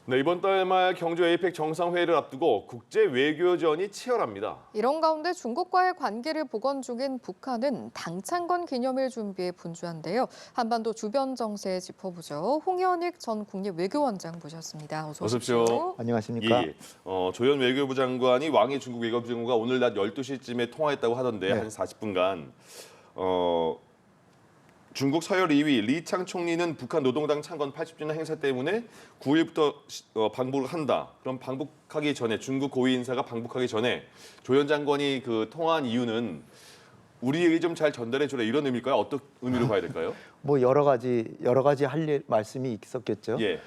네, 이번 달 말 경주 에이펙 정상회의를 앞두고 국제 외교전이 치열합니다. 이런 가운데 중국과의 관계를 복원 중인 북한은 당창건 기념일 준비에 분주한데요. 한반도 주변 정세 짚어보죠. 홍현익 전 국립외교원장 모셨습니다. 어서 어서 오십시오. 오십시오. 안녕하십니까? 예. 조현 외교부 장관이 왕이 중국 외교부 장관과 오늘 낮 12시쯤에 통화했다고 하던데 네. 한 40분간 중국 서열 2위 리창 총리는 북한 노동당 창건 80주년 행사 때문에 9일부터 방북을 한다. 그럼 방북하기 전에 중국 고위 인사가 방북하기 전에 조현 장관이 그 통화한 이유는 우리 얘기 좀 잘 전달해 주라 이런 의미일까요? 어떤 의미로 봐야 될까요? 뭐 여러 가지 말씀이 있었겠죠. 예.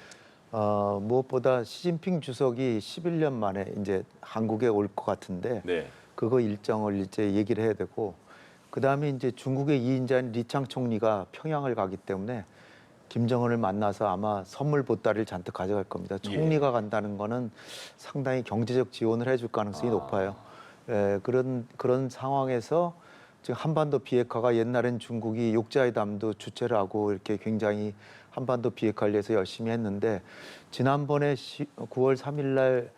무엇보다 시진핑 주석이 11년 만에 이제 한국에 올 것 같은데 네. 그거 일정을 이제 얘기를 해야 되고 그다음에 이제 중국의 2인자인 리창 총리가 평양을 가기 때문에 김정은을 만나서 아마 선물 보따리를 잔뜩 가져갈 겁니다. 총리가 간다는 거는 상당히 경제적 지원을 해줄 가능성이 높아요. 그런 상황에서 지금 한반도 비핵화가 옛날엔 중국이 육자회담도 주최를 하고 이렇게 굉장히 한반도 비핵화를 위해서 열심히 했는데 지난번에 9월 3일 날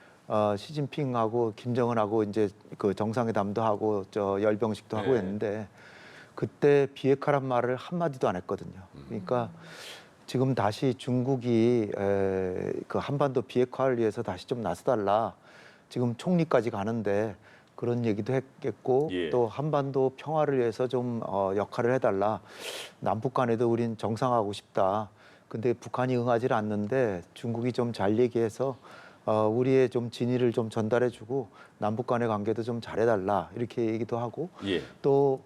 시진핑하고 김정은하고 이제 그 정상회담도 하고 열병식도 하고 네. 했는데 그때 비핵화란 말을 한마디도 안 했거든요. 그러니까 지금 다시 중국이 그 한반도 비핵화를 위해서 다시 좀 나서달라. 지금 총리까지 가는데 그런 얘기도 했겠고 예. 또 한반도 평화를 위해서 좀 역할을 해달라. 남북 간에도 우린 정상하고 싶다. 근데 북한이 응하지 않는데 중국이 좀 잘 얘기해서 우리의 좀 진의를 좀 전달해주고 남북 간의 관계도 좀 잘해달라 이렇게 얘기도 하고 예. 또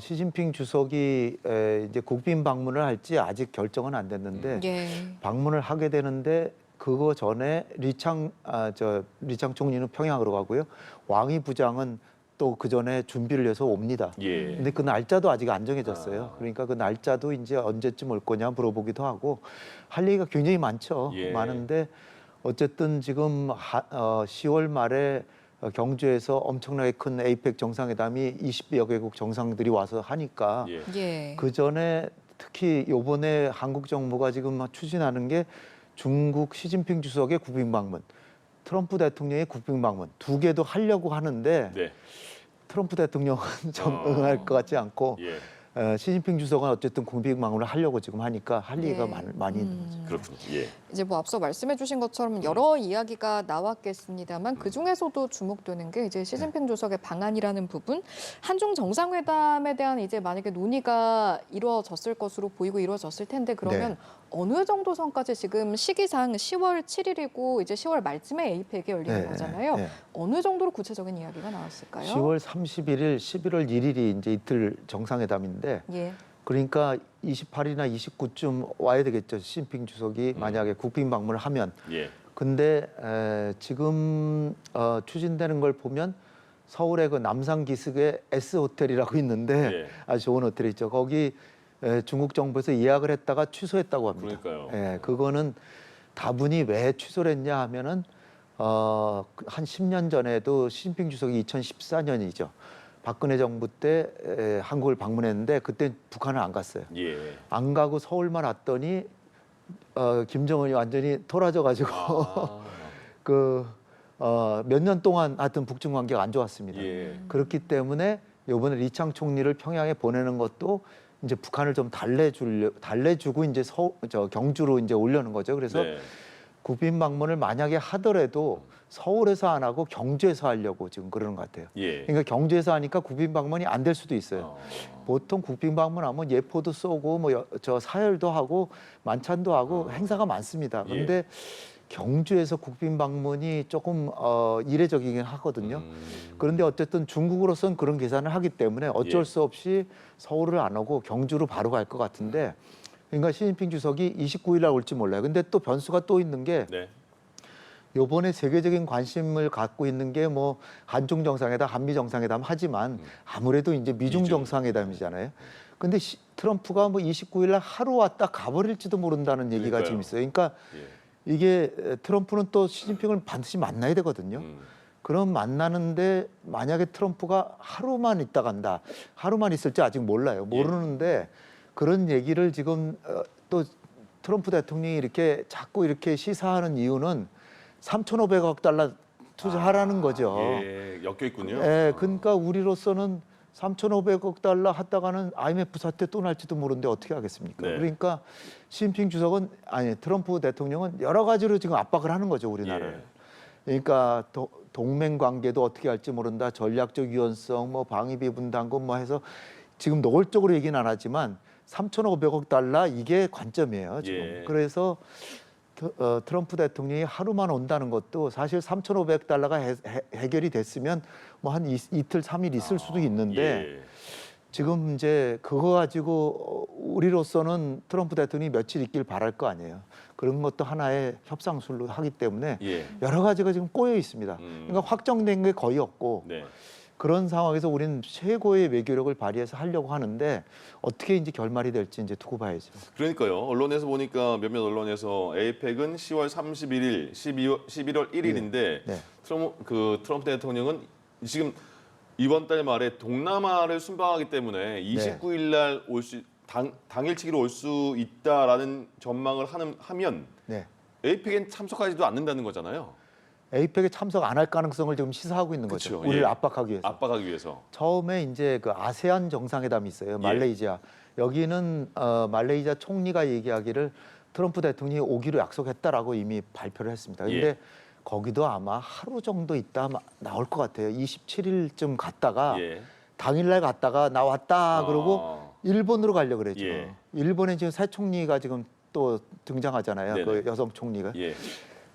시진핑 주석이 이제 국빈 방문을 할지 아직 결정은 안 됐는데 예. 방문을 하게 되는데 그거 전에 리창 총리는 평양으로 가고요. 왕이 부장은 또 그 전에 준비를 해서 옵니다. 예. 근데 그 날짜도 아직 안 정해졌어요. 그러니까 그 날짜도 이제 언제쯤 올 거냐 물어보기도 하고 할 얘기가 굉장히 많죠. 예. 많은데 어쨌든 지금 10월 말에 경주에서 엄청나게 큰 에이펙 정상회담이 20여 개국 정상들이 와서 하니까 예. 예. 그 전에 특히 이번에 한국 정부가 지금 추진하는 게 중국 시진핑 주석의 국빈 방문, 트럼프 대통령의 국빈 방문 두 개도 하려고 하는데 네. 트럼프 대통령은 좀 응할 것 같지 않고 예. 시진핑 주석은 어쨌든 국빈 방문을 하려고 지금 하니까 할 얘기가 네. 많이 있는 거죠. 그렇군요. 예. 이제 뭐 앞서 말씀해주신 것처럼 여러 이야기가 나왔겠습니다만 그 중에서도 주목되는 게 이제 시진핑 주석의 방안이라는 부분, 한중 정상회담에 대한 이제 만약에 논의가 이루어졌을 것으로 보이고 이루어졌을 텐데 그러면 네. 어느 정도 선까지 지금 시기상 10월 7일이고 이제 10월 말쯤에 에이펙이 열리는 거잖아요. 어느 정도로 구체적인 이야기가 나왔을까요? 10월 31일, 11월 1일이 이제 이틀 정상회담인데 예. 그러니까 28일이나 29쯤 와야 되겠죠. 시진핑 주석이 만약에 국빈 방문을 하면. 예. 근데 지금 추진되는 걸 보면 서울의 그 남산 기슭에 S 호텔이라고 있는데 예. 아주 좋은 호텔이 있죠. 거기 중국 정부에서 예약을 했다가 취소했다고 합니다. 그러니까요. 그거는 다분히 왜 취소를 했냐 하면은 한 10년 전에도 시진핑 주석이 2014년이죠. 박근혜 정부 때 한국을 방문했는데 그때 북한을 안 갔어요. 예. 안 가고 서울만 왔더니 김정은이 완전히 토라져가지고 아. 몇 년 동안 하여튼 북중 관계가 안 좋았습니다. 예. 그렇기 때문에 이번에 리창 총리를 평양에 보내는 것도 이제 북한을 좀 달래주고 이제 경주로 이제 오려는 거죠. 그래서 네. 국빈 방문을 만약에 하더라도 서울에서 안 하고 경주에서 하려고 지금 그러는 것 같아요. 예. 그러니까 경주에서 하니까 국빈 방문이 안 될 수도 있어요. 보통 국빈 방문하면 예포도 쏘고 뭐 사열도 하고 만찬도 하고 행사가 많습니다. 그런데 경주에서 국빈 방문이 조금 이례적이긴 하거든요. 그런데 어쨌든 중국으로서는 그런 계산을 하기 때문에 어쩔 예. 수 없이 서울을 안 오고 경주로 바로 갈 것 같은데 그러니까 시진핑 주석이 29일 날 올지 몰라요. 근데 또 변수가 또 있는 게 네. 요번에 세계적인 관심을 갖고 있는 게 뭐 한중 정상회담, 한미 정상회담 하지만 아무래도 이제 미중 정상회담이잖아요. 근데 트럼프가 뭐 29일 날 하루 왔다 가버릴지도 모른다는 얘기가 그러니까요. 지금 있어요. 그러니까 예. 이게 트럼프는 또 시진핑을 반드시 만나야 되거든요. 그럼 만나는데 만약에 트럼프가 하루만 있다 간다. 하루만 있을지 아직 몰라요. 모르는데 그런 얘기를 지금 또 트럼프 대통령이 이렇게 자꾸 이렇게 시사하는 이유는 3,500억 달러 투자하라는 거죠. 예, 엮여 있군요. 예, 그러니까 우리로서는 3,500억 달러 하다가는 IMF 사태 또 날지도 모르는데 어떻게 하겠습니까? 네. 그러니까 시진핑 주석은 아니 트럼프 대통령은 여러 가지로 지금 압박을 하는 거죠, 우리나라를. 그러니까 동맹 관계도 어떻게 할지 모른다, 전략적 유연성, 뭐 방위비 분담금 뭐 해서 지금 노골적으로 얘기는 안 하지만 3,500억 달러 이게 관점이에요 지금. 예. 그래서 트럼프 대통령이 하루만 온다는 것도 사실 3,500 달러가 해결이 됐으면 뭐 한 이틀 3일 있을 수도 있는데 예. 지금 이제 그거 가지고 우리로서는 트럼프 대통령이 며칠 있길 바랄 거 아니에요. 그런 것도 하나의 협상술로 하기 때문에 예. 여러 가지가 지금 꼬여 있습니다. 그러니까 확정된 게 거의 없고 네. 그런 상황에서 우리는 최고의 외교력을 발휘해서 하려고 하는데 어떻게 이제 결말이 될지 이제 두고 봐야죠. 그러니까요. 언론에서 보니까 몇몇 언론에서 에이펙은 10월 31일, 11월 1일인데 네. 트럼프 대통령은 지금 이번 달 말에 동남아를 순방하기 때문에 29일 날 당일치기로 올 수 있다라는 전망을 하면 네. 에이펙엔 참석하지도 않는다는 거잖아요. 에이펙에 참석 안 할 가능성을 지금 시사하고 있는 거죠. 그쵸, 우리를 예. 압박하기 위해서. 압박하기 위해서. 처음에 이제 그 아세안 정상회담이 있어요. 말레이시아. 여기는 말레이시아 총리가 얘기하기를 트럼프 대통령이 오기로 약속했다라고 이미 발표를 했습니다. 근데 예. 거기도 아마 하루 정도 있다 나올 것 같아요. 27일쯤 갔다가 예. 당일날 갔다가 나왔다 그러고 아. 일본으로 가려고 그랬죠. 예. 일본에 지금 새 총리가 지금 또 등장하잖아요. 네네. 그 여성 총리가. 예.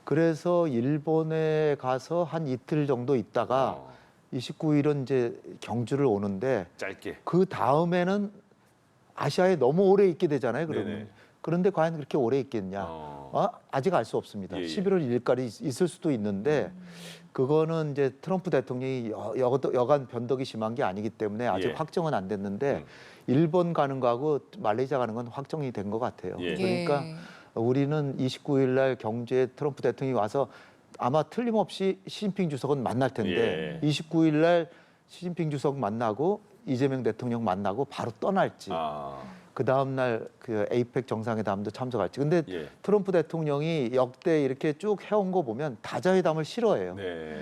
그래서 일본에 가서 한 이틀 정도 있다가 29일은 이제 경주를 오는데 짧게. 그 다음에는 아시아에 너무 오래 있게 되잖아요. 그러면. 네네. 그런데 과연 그렇게 오래 있겠냐? 아직 알 수 없습니다. 예, 예. 11월 1일까지 있을 수도 있는데 그거는 이제 트럼프 대통령이 여간 변덕이 심한 게 아니기 때문에 아직 예. 확정은 안 됐는데 일본 가는 거하고 말레이시아 가는 건 확정이 된 것 같아요. 예. 그러니까 우리는 29일 날 경주에 트럼프 대통령이 와서 아마 틀림없이 시진핑 주석은 만날 텐데 예. 29일 날 시진핑 주석 만나고 이재명 대통령 만나고 바로 떠날지 그 다음 날 그 에이펙 정상회담도 참석할지. 근데 예. 트럼프 대통령이 역대 이렇게 쭉 해온 거 보면 다자회담을 싫어해요. 네.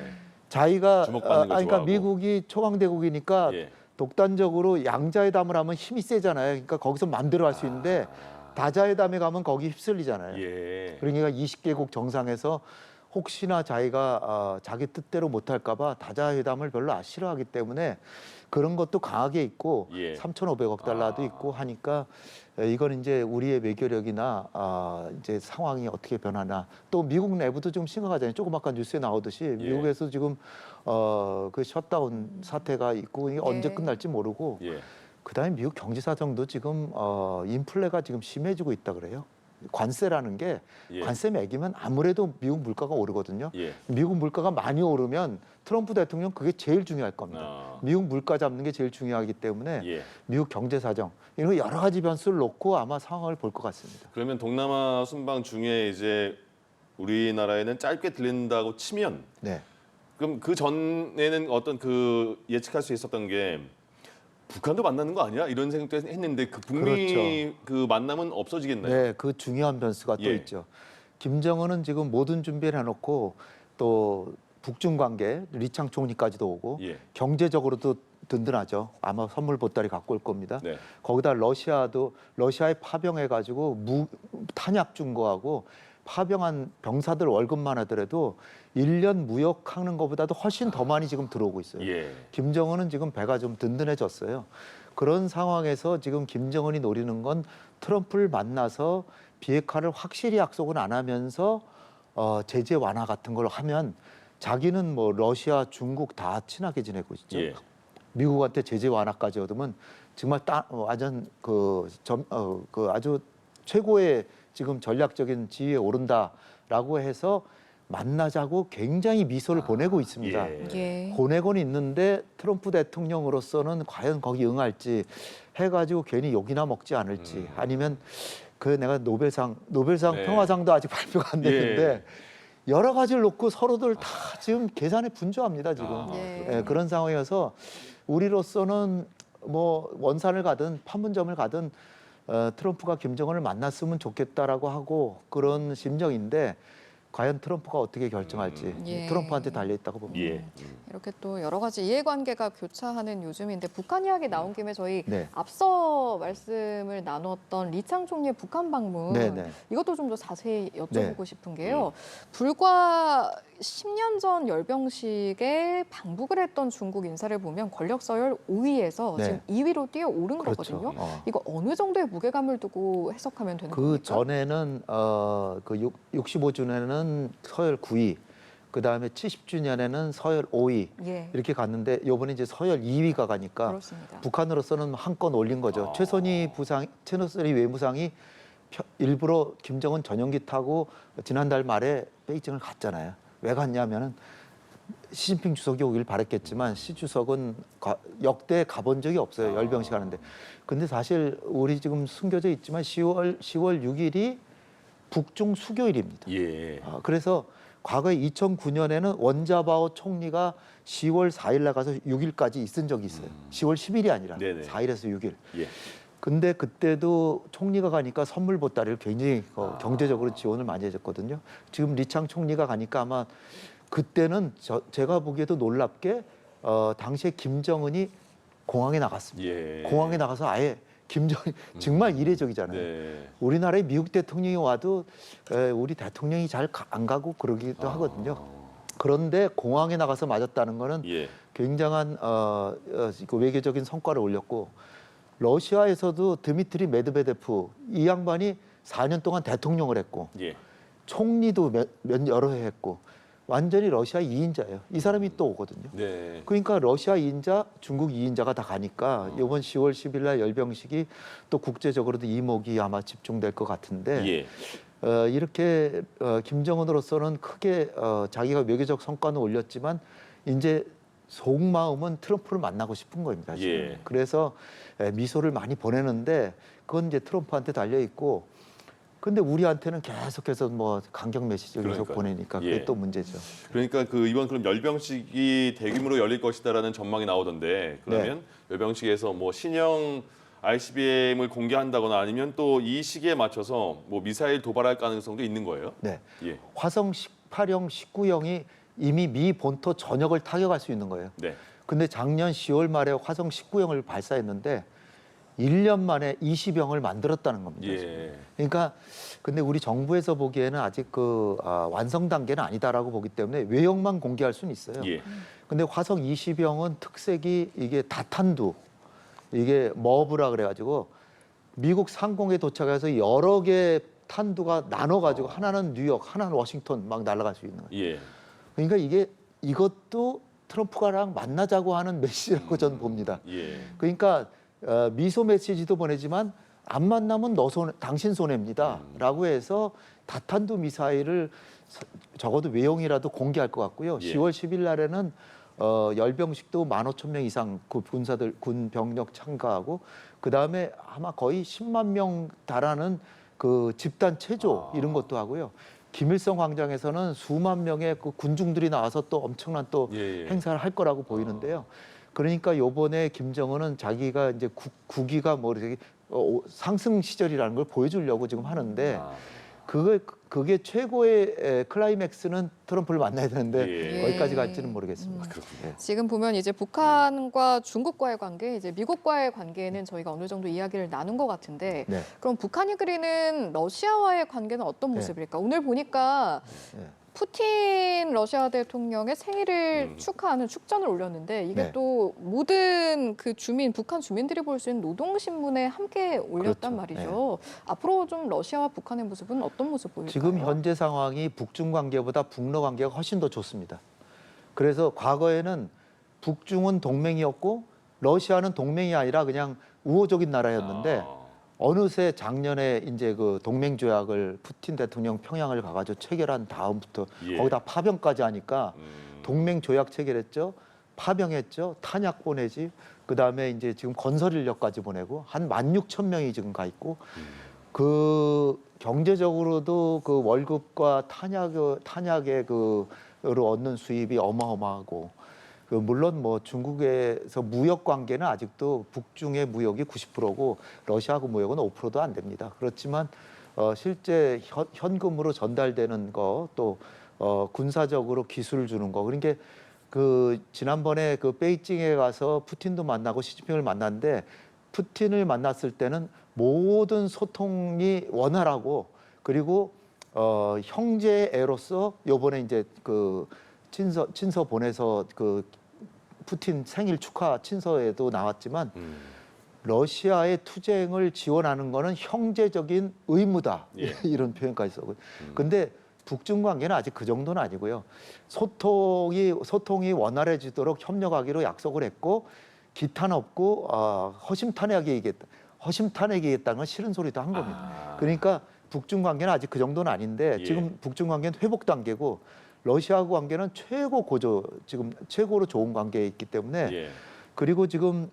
자기가 주목받는 거 그러니까 좋아하고. 미국이 초강대국이니까 예. 독단적으로 양자회담을 하면 힘이 세잖아요. 그러니까 거기서 마음대로 할 수 있는데 다자회담에 가면 거기 휩쓸리잖아요. 예. 그러니까 20개국 정상에서 혹시나 자기가 자기 뜻대로 못할까 봐 다자회담을 별로 싫어하기 때문에 그런 것도 강하게 있고 예. 3,500억 달러도 있고 하니까 이건 이제 우리의 외교력이나 이제 상황이 어떻게 변하나 또 미국 내부도 좀 심각하잖아요. 조금 아까 뉴스에 나오듯이 예. 미국에서 지금 그 셧다운 사태가 있고 이게 언제 끝날지 모르고 예. 그다음에 미국 경제 사정도 지금 인플레가 지금 심해지고 있다 그래요. 관세라는 게 예. 관세 매기면 아무래도 미국 물가가 오르거든요. 예. 미국 물가가 많이 오르면 트럼프 대통령 그게 제일 중요할 겁니다. 미국 물가 잡는 게 제일 중요하기 때문에 예. 미국 경제 사정 이런 여러 가지 변수를 놓고 아마 상황을 볼 것 같습니다. 그러면 동남아 순방 중에 이제 우리나라에는 짧게 들린다고 치면 네. 그럼 그 전에는 어떤 그 예측할 수 있었던 게 북한도 만나는 거 아니야? 이런 생각도 했는데 그 북미 그 만남은 없어지겠나요? 네, 그 중요한 변수가 또 예. 있죠. 김정은은 지금 모든 준비를 해놓고 또 북중 관계 리창 총리까지도 오고 예. 경제적으로도 든든하죠. 아마 선물 보따리 갖고 올 겁니다. 네. 거기다 러시아에 파병해가지고 탄약 준 거하고 파병한 병사들 월급만 하더라도 1년 무역하는 것보다도 훨씬 더 많이 지금 들어오고 있어요. 예. 김정은은 지금 배가 좀 든든해졌어요. 그런 상황에서 지금 김정은이 노리는 건 트럼프를 만나서 비핵화를 확실히 약속은 안 하면서 제재 완화 같은 걸 하면 자기는 뭐 러시아, 중국 다 친하게 지내고 있죠. 예. 미국한테 제재 완화까지 얻으면 정말 완전 아주 최고의 지금 전략적인 지위에 오른다라고 해서 만나자고 굉장히 미소를 보내고 있습니다. 예. 보내곤 있는데 트럼프 대통령으로서는 과연 거기 응할지 해가지고 괜히 욕이나 먹지 않을지 아니면 내가 노벨상 네. 평화상도 아직 발표가 안 됐는데 여러 가지를 놓고 서로들 다 지금 계산에 분주합니다 지금. 네. 그런 상황이어서 우리로서는 뭐 원산을 가든 판문점을 가든 트럼프가 김정은을 만났으면 좋겠다라고 하고 그런 심정인데 과연 트럼프가 어떻게 결정할지 예. 트럼프한테 달려 있다고 봅니다. 예. 이렇게 또 여러 가지 이해관계가 교차하는 요즘인데 북한 이야기 나온 김에 저희 네. 앞서 말씀을 나눴던 리창 총리의 북한 방문 네, 네. 이것도 좀 더 자세히 여쭤보고 네. 싶은 게요. 불과 10년 전 열병식에 방북을 했던 중국 인사를 보면 권력 서열 5위에서 네. 지금 2위로 뛰어오른 그렇죠. 거거든요. 이거 어느 정도의 무게감을 두고 해석하면 되는 그 겁니까? 전에는 그 65주년에는 서열 9위, 그 다음에 70주년에는 서열 5위 예, 이렇게 갔는데 이번에 이제 서열 2위가 가니까 그렇습니다. 북한으로서는 한 건 올린 거죠. 최선희 외무상이 일부러 김정은 전용기 타고 지난달 말에 베이징을 갔잖아요. 왜 갔냐면은 시진핑 주석이 오길 바랬겠지만 시 주석은 역대 가본 적이 없어요. 열병식 하는데. 근데 사실 우리 지금 숨겨져 있지만 10월 6일이 북중 수교일입니다. 예. 그래서 과거에 2009년에는 원자바오 총리가 10월 4일 나가서 6일까지 있은 적이 있어요. 10월 10일이 아니라 네네. 4일에서 6일. 예. 근데 그때도 총리가 가니까 선물 보따리를 굉장히 경제적으로 지원을 많이 해줬거든요. 지금 리창 총리가 가니까 아마 그때는 제가 보기에도 놀랍게 당시에 김정은이 공항에 나갔습니다. 예. 공항에 나가서 아예 김정은 정말 이례적이잖아요. 네. 우리나라에 미국 대통령이 와도 우리 대통령이 잘 안 가고 그러기도 하거든요. 그런데 공항에 나가서 맞았다는 거는 예. 굉장한 그 외교적인 성과를 올렸고 러시아에서도 드미트리 메드베데프 이 양반이 4년 동안 대통령을 했고 예. 총리도 여러 해 했고 완전히 러시아 2인자예요. 이 사람이 또 오거든요. 네. 그러니까 러시아 2인자, 중국 2인자가 다 가니까 이번 10월 10일 날 열병식이 또 국제적으로도 이목이 아마 집중될 것 같은데 예. 이렇게 김정은으로서는 크게 자기가 외교적 성과는 올렸지만 이제 속마음은 트럼프를 만나고 싶은 겁니다. 지금. 예. 그래서 미소를 많이 보내는데 그건 이제 트럼프한테 달려 있고 근데 우리한테는 계속해서 뭐 강경 메시지를 계속 그러니까요. 보내니까 그게 예. 또 문제죠. 그러니까 그 이번 그럼 열병식이 대규모로 열릴 것이다라는 전망이 나오던데 그러면 열병식에서 뭐 신형 ICBM을 공개한다거나 아니면 또 이 시기에 맞춰서 뭐 미사일 도발할 가능성도 있는 거예요? 네. 예. 화성 18형, 19형이 이미 미 본토 전역을 타격할 수 있는 거예요. 네. 근데 작년 10월 말에 화성 19형을 발사했는데 1년 만에 20형을 만들었다는 겁니다. 예. 그러니까 근데 우리 정부에서 보기에는 아직 그 완성 단계는 아니다라고 보기 때문에 외형만 공개할 수는 있어요. 예. 근데 화성 20형은 특색이 이게 다탄두 이게 머브라 그래가지고 미국 상공에 도착해서 여러 개 탄두가 나눠가지고 하나는 뉴욕, 하나는 워싱턴 막 날아갈 수 있는 거예요. 예. 그러니까 이것도 트럼프가랑 만나자고 하는 메시지라고 저는 봅니다. 예. 그러니까 미소 메시지도 보내지만 안 만나면 당신 손해입니다라고 해서 다탄두 미사일을 적어도 외형이라도 공개할 것 같고요. 예. 10월 10일 날에는 열병식도 15,000명 이상 그 군사들 군 병력 참가하고 그 다음에 아마 거의 10만 명 달하는 그 집단 체조 이런 것도 하고요. 김일성 광장에서는 수만 명의 그 군중들이 나와서 또 엄청난 또 예. 행사를 할 거라고 보이는데요. 그러니까 요번에 김정은은 자기가 이제 국위가 뭐 이렇게 상승 시절이라는 걸 보여주려고 지금 하는데 그게 최고의 클라이맥스는 트럼프를 만나야 되는데 예. 거기까지 갈지는 모르겠습니다. 그렇군요. 지금 보면 이제 북한과 중국과의 관계, 이제 미국과의 관계는 저희가 어느 정도 이야기를 나눈 것 같은데, 네. 그럼 북한이 그리는 러시아와의 관계는 어떤 네. 모습일까? 오늘 보니까 네. 푸틴 러시아 대통령의 생일을 축하하는 축전을 올렸는데 이게 네. 또 모든 그 북한 주민들이 볼 수 있는 노동신문에 함께 올렸단 그렇죠. 말이죠. 앞으로 좀 러시아와 북한의 모습은 어떤 모습 보일까요? 지금 현재 상황이 북중 관계보다 북러 관계가 훨씬 더 좋습니다. 그래서 과거에는 북중은 동맹이었고 러시아는 동맹이 아니라 그냥 우호적인 나라였는데 어느새 작년에 이제 그 동맹 조약을 푸틴 대통령 평양을 가가지고 체결한 다음부터 예. 거기다 파병까지 하니까 동맹 조약 체결했죠, 파병했죠, 탄약 보내지, 그 다음에 이제 지금 건설 인력까지 보내고 한 16,000명이 지금 가 있고 그 경제적으로도 그 월급과 탄약의 그로 얻는 수입이 어마어마하고 그 물론 뭐 중국에서 무역 관계는 아직도 북중의 무역이 90%고 러시아하고 무역은 5%도 안 됩니다. 그렇지만 실제 현금으로 전달되는 거 또 군사적으로 기술을 주는 거 그러니까 그 지난번에 그 베이징에 가서 푸틴도 만나고 시진핑을 만났는데 푸틴을 만났을 때는 모든 소통이 원활하고 그리고 형제애로서 요번에 이제 그 친서 보내서 그 푸틴 생일 축하 친서에도 나왔지만 러시아의 투쟁을 지원하는 거는 형제적인 의무다. 예. 이런 표현까지 써고. 근데 북중 관계는 아직 그 정도는 아니고요. 소통이 원활해지도록 협력하기로 약속을 했고 기탄 없고 허심탄회하게 건 싫은 소리도 한 겁니다. 그러니까 북중 관계는 아직 그 정도는 아닌데 예. 지금 북중 관계는 회복 단계고 러시아하고 관계는 지금 최고로 좋은 관계에 있기 때문에 예. 그리고 지금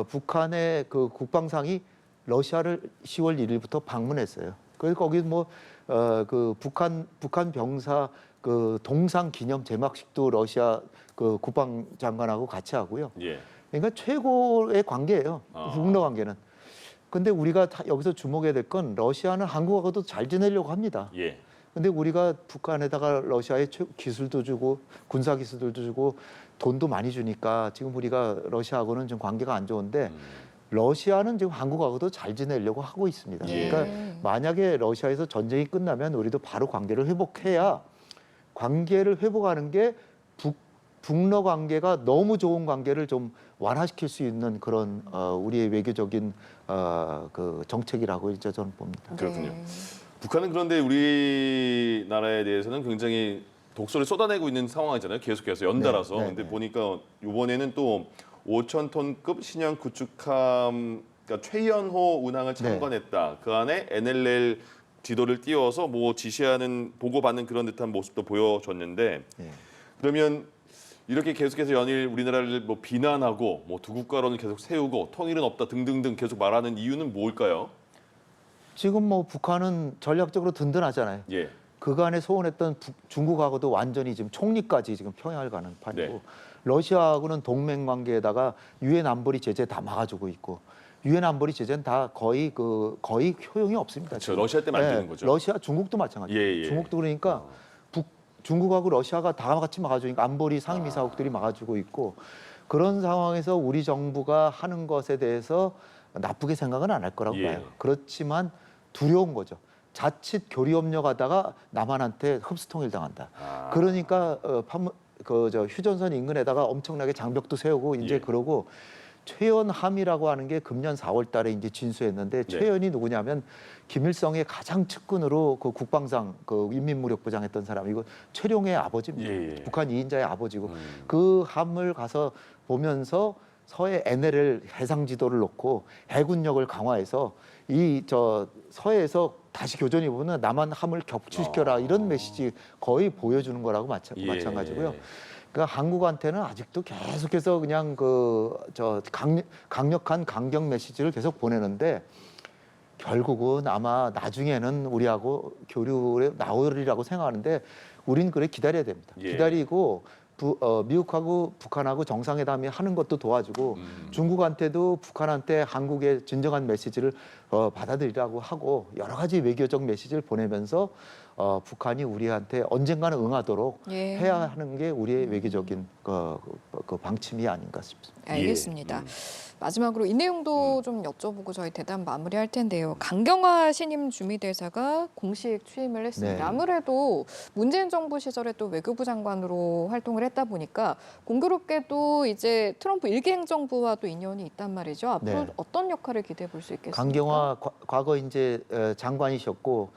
북한의 그 국방상이 러시아를 10월 1일부터 방문했어요. 그래서 거기 그 북한 병사 그 동상 기념 제막식도 러시아 그 국방장관하고 같이 하고요. 예. 그러니까 최고의 관계예요. 북러 관계는. 근데 우리가 여기서 주목해야 될 건 러시아는 한국하고도 잘 지내려고 합니다. 예. 근데 우리가 북한에다가 러시아에 기술도 주고 군사 기술도 주고 돈도 많이 주니까 지금 우리가 러시아하고는 좀 관계가 안 좋은데 러시아는 지금 한국하고도 잘 지내려고 하고 있습니다. 예. 그러니까 만약에 러시아에서 전쟁이 끝나면 우리도 바로 관계를 회복해야 관계를 회복하는 게 북러 관계가 너무 좋은 관계를 좀 완화시킬 수 있는 그런 우리의 외교적인 그 정책이라고 이제 저는 봅니다. 그렇군요. 네. 북한은 그런데 우리나라에 대해서는 굉장히 독소를 쏟아내고 있는 상황이잖아요. 계속해서 연달아서. 네, 네, 근데 네. 보니까 이번에는 또 5,000톤급 신형 구축함 그러니까 최연호 운항을 참관했다. 그 안에 NLL 지도를 띄워서 뭐 지시하는 보고받는 그런 듯한 모습도 보여줬는데 네. 그러면 이렇게 계속해서 연일 우리나라를 뭐 비난하고 뭐 두 국가론을 계속 세우고 통일은 없다 등등등 계속 말하는 이유는 뭘까요? 지금 뭐 북한은 전략적으로 든든하잖아요. 예. 그간에 소원했던 중국하고도 완전히 지금 총리까지 지금 평양을 가는 판이고 네. 러시아하고는 동맹 관계에다가 유엔 안보리 제재 다 막아주고 있고 유엔 안보리 제재는 다 거의 효용이 없습니다. 그렇죠. 지금. 러시아 때문에 안 되는 거죠. 러시아, 중국도 마찬가지예요. 예, 예. 중국도 그러니까 중국하고 러시아가 다 같이 막아주니까 안보리 상임이사국들이 막아주고 있고 그런 상황에서 우리 정부가 하는 것에 대해서 나쁘게 생각은 안 할 거라고 예. 봐요. 그렇지만 두려운 거죠. 자칫 교류협력하다가 남한한테 흡수통일 당한다. 그러니까 휴전선 인근에다가 엄청나게 장벽도 세우고 이제 예. 그러고 최연함이라고 하는 게 금년 4월달에 이제 진수했는데 최연이 누구냐면 김일성의 가장 측근으로 그 국방상 그 인민무력부장 했던 사람이고 최룡의 아버지입니다. 예, 예. 북한 2인자의 아버지고 그 함을 가서 보면서 서해 NLL 해상 지도를 놓고 해군력을 강화해서 서해에서 다시 교전이 보면 남한 함을 격추시켜라 이런 메시지 거의 보여주는 거라고 마찬가지고요. 그러니까 한국한테는 아직도 계속해서 그냥 강력한 강경 메시지를 계속 보내는데 결국은 아마 나중에는 우리하고 교류에 나오리라고 생각하는데 우린 그래 기다려야 됩니다. 예. 기다리고 미국하고 북한하고 정상회담이 하는 것도 도와주고 중국한테도 북한한테 한국의 진정한 메시지를 받아들이라고 하고 여러 가지 외교적 메시지를 보내면서 북한이 우리한테 언젠가는 응하도록 예. 해야 하는 게 우리의 외교적인 그 방침이 아닌가 싶습니다. 알겠습니다. 마지막으로 이 내용도 좀 여쭤보고 저희 대담 마무리할 텐데요. 강경화 신임 주미대사가 공식 취임을 했습니다. 네. 아무래도 문재인 정부 시절에 또 외교부 장관으로 활동을 했다 보니까 공교롭게도 이제 트럼프 일기 행정부와 또 인연이 있단 말이죠. 앞으로 네. 어떤 역할을 기대해 볼 수 있겠습니까? 강경화 과거 이제 장관이셨고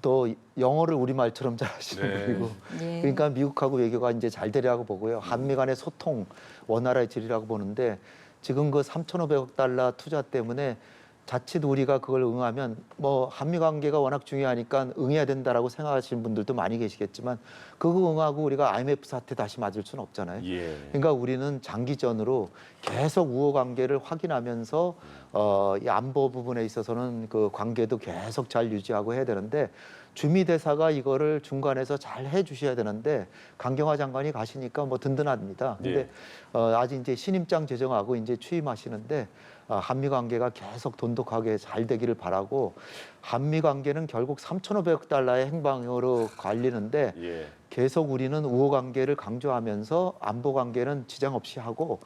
또 영어를 우리말처럼 잘하시는 네. 분이고 예. 그러니까 미국하고 외교가 이제 잘 되리라고 보고요. 한미 간의 소통 원활해지리라고 보는데 지금 그 3,500억 달러 투자 때문에 자칫 우리가 그걸 응하면 뭐 한미 관계가 워낙 중요하니까 응해야 된다라고 생각하시는 분들도 많이 계시겠지만 그거 응하고 우리가 IMF 사태 다시 맞을 수는 없잖아요. 예. 그러니까 우리는 장기전으로 계속 우호 관계를 확인하면서 이 안보 부분에 있어서는 그 관계도 계속 잘 유지하고 해야 되는데 주미 대사가 이거를 중간에서 잘 해주셔야 되는데 강경화 장관이 가시니까 뭐 든든합니다. 근데 아직 이제 신임장 제정하고 이제 취임하시는데 한미 관계가 계속 돈독하게 잘 되기를 바라고 한미 관계는 결국 3,500억 달러의 행방으로 갈리는데 예. 계속 우리는 우호 관계를 강조하면서 안보 관계는 지장 없이 하고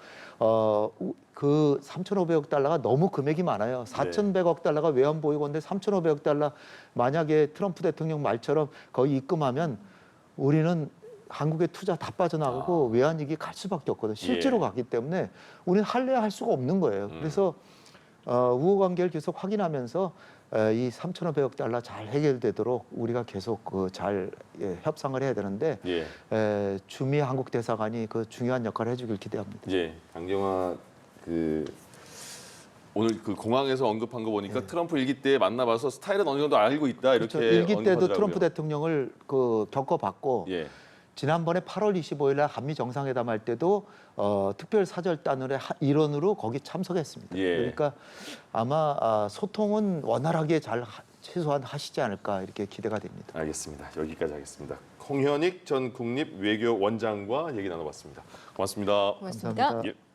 그 3,500억 달러가 너무 금액이 많아요. 4,100억 달러가 외환보유고인데 3,500억 달러 만약에 트럼프 대통령 말처럼 거의 입금하면 우리는 한국의 투자 다 빠져나가고 외환위기 갈 수밖에 없거든요. 실제로 가기 때문에 우리는 할래야 할 수가 없는 거예요. 그래서 우호 관계를 계속 확인하면서 이 3,500억 달러 잘 해결되도록 우리가 계속 잘 협상을 해야 되는데 주미 한국 대사관이 그 중요한 역할을 해주길 기대합니다. 예, 강경화 오늘 그 공항에서 언급한 거 보니까 트럼프 일기 때 만나봐서 스타일은 어느 정도 알고 있다 이렇게 그렇죠. 일기 때도 언급하더라고요. 트럼프 대통령을 겪어봤고 지난번에 8월 25일 날 한미 정상회담 할 때도 특별 사절단의 일원으로 거기 참석했습니다. 그러니까 아마 소통은 원활하게 잘 최소한 하시지 않을까 이렇게 기대가 됩니다. 알겠습니다. 여기까지 하겠습니다. 홍현익 전 국립외교원장과 얘기 나눠봤습니다. 고맙습니다. 고맙습니다. 감사합니다. 예.